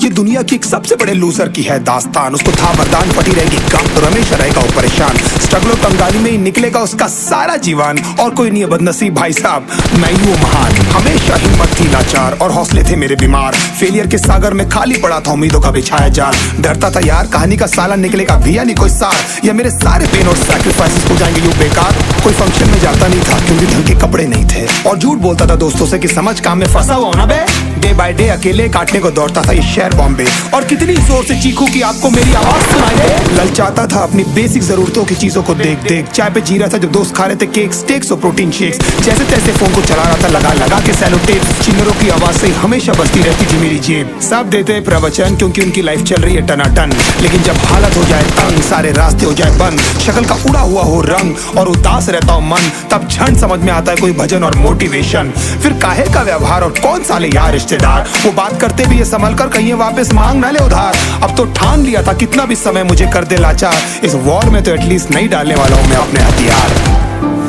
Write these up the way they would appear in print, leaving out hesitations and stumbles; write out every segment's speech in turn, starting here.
ये दुनिया की एक सबसे बड़े लूजर की है दास्तान। उसको था वरदान, पटी रहेगी कम तो हमेशा रहेगा वो परेशान। स्ट्रगल कंगाली में ही निकलेगा उसका सारा जीवन, और कोई नहीं है बदनसीब भाई साहब, मैं ही वो महान। हमेशा हिम्मत थी लाचार और हौसले थे मेरे बीमार। फेलियर के सागर में खाली पड़ा था उम्मीदों का बिछाया जाल। डरता था यार कहानी का साला निकलेगा भी या नहीं कोई सार, या मेरे सारे पेन और सैक्रिफाइसेस हो जाएंगे यूं बेकार। कोई फंक्शन में जाता नहीं था क्योंकि ढंग के कपड़े नहीं थे, और झूठ बोलता था दोस्तों से कि समझ काम में फंसा हुआ ना बे। डे बाय डे अकेले काटने को दौड़ता था ये शहर बॉम्बे, और कितनी जोर से चीखूं कि आपको मेरी आवाज सुनाई दे। ललचाता था अपनी बेसिक जरूरतों की चीजों को देख देख। चाय पे जी रहा था जब दोस्त खा रहे थे केक, स्टेक्स और प्रोटीन शेक्स। जैसे तैसे फोन को चला रहा था लगा लगा के सेलो टेप। चिंगरों की आवाज से हमेशा बजती रहती थी मेरी जेब। सब देते प्रवचन क्योंकि उनकी लाइफ चल रही है टनाटन, लेकिन जब हालत हो जाए तंग, सारे रास्ते हो जाए बंद, शक्ल का उड़ा हुआ हो रंग और उदास रहता हो मन, तब क्षण समझ में आता है कोई भजन और मोटिवेशन। फिर काहे का व्यवहार और कौन साले यार रिश्तेदार, वो बात करते भी ये संभल कर कहीं वापस मांग ना ले उधार। अब तो ठान लिया था कितना भी समय मुझे कर दे लाचार, इस वॉर में तो एटलीस्ट नहीं डालने वाला हूँ मैं अपने हथियार।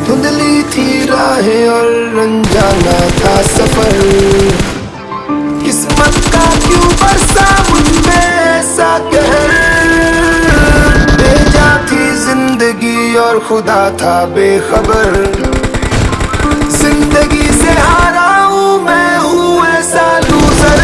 धुंधली थी राहें और अनजाना था सफर, किस्मत का क्यों बरसा मुझ पे ऐसा कहर। बेजा थी जिंदगी और खुदा था बेखबर, जिंदगी से हारा हूँ मैं, हूँ ऐसा लूजर।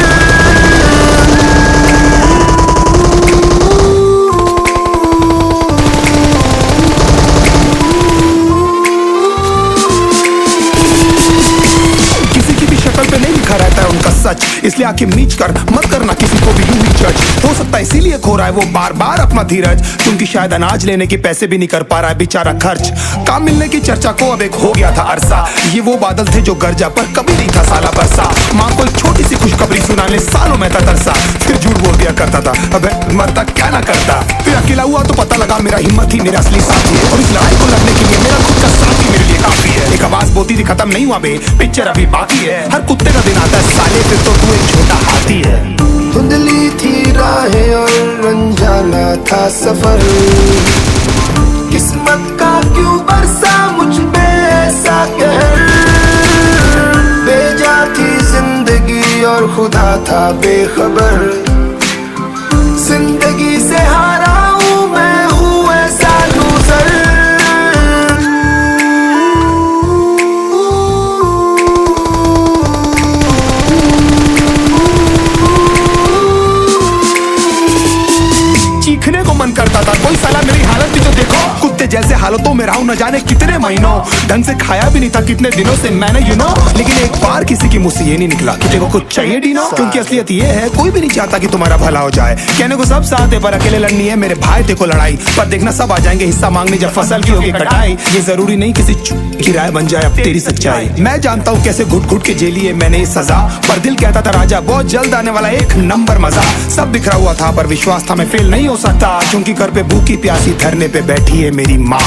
किसी की भी शक्ल पे नहीं लिखा रहता है उनका सच, इसलिए आंखें मीच कर मत करना किसी को भी यूं ही जज। हो सकता है इसीलिए खो रहा है वो बार बार अपना धीरज, क्योंकि शायद अनाज लेने के पैसे भी नहीं कर पा रहा है बेचारा खर्च। काम मिलने की चर्चा को अब एक हो गया था अरसा, ये वो बादल थे जो गरजा पर कभी नहीं था साला बरसा। माँ को एक छोटी सी खुशखबरी सुनाने सालों में था तरसा, फिर झूठ बोल दिया करता था अबे मरता क्या ना करता। फिर अकेला हुआ तो पता लगा मेरा हिम्मत ही मेरा असली साथी है, और इस लड़ाई को लड़ने के लिए मेरा खुद का साथी मेरे लिए काफी है। एक आवाज बोलती थी खत्म नहीं हुआ बे, पिक्चर अभी बाकी है। हर कुत्ते का दिन आता है साले, फिर तो तू एक छोटा हाथी है। धुंधली थी राहें और अनजाना था सफर, किस्मत का क्यों बरसा मुझ पे ऐसा कहर। बेजा थी जिंदगी और खुदा था बेखबर, जिंदगी से हारा हूँ मैं, हूँ ऐसा लूजर। चीखने को मन करता था, कोई साला मेरी हालत भी तो देखो। कुत्ते जैसे हालतों में रहा हूं न जाने कितने महीनों, ढंग से खाया भी नहीं था कितने दिनों से मैंने लेकिन एक बार किसी की मुंह से ये नहीं निकला कि देखो कुछ चाहिए डीनो। क्योंकि असलियत ये है कोई भी नहीं चाहता कि तुम्हारा भला हो जाए। कहने को सब साथ है पर अकेले लड़नी है मेरे भाई, देखो लड़ाई पर देखना सब आ जाएंगे हिस्सा मांगने जब फसल की होगी कटाई। ये जरूरी नहीं किसी की राय बन जाए अब तेरी सच्चाई। मैं जानता हूँ कैसे घुट घुट के झेली है मैंने सजा, पर दिल कहता था राजा बहुत जल्द आने वाला एक नंबर मजा। सब बिखरा हुआ था पर विश्वास था मैं फेल नहीं हो सकता, क्योंकि घर पे भूखी प्यासी धरने पे बैठी है मेरी माँ।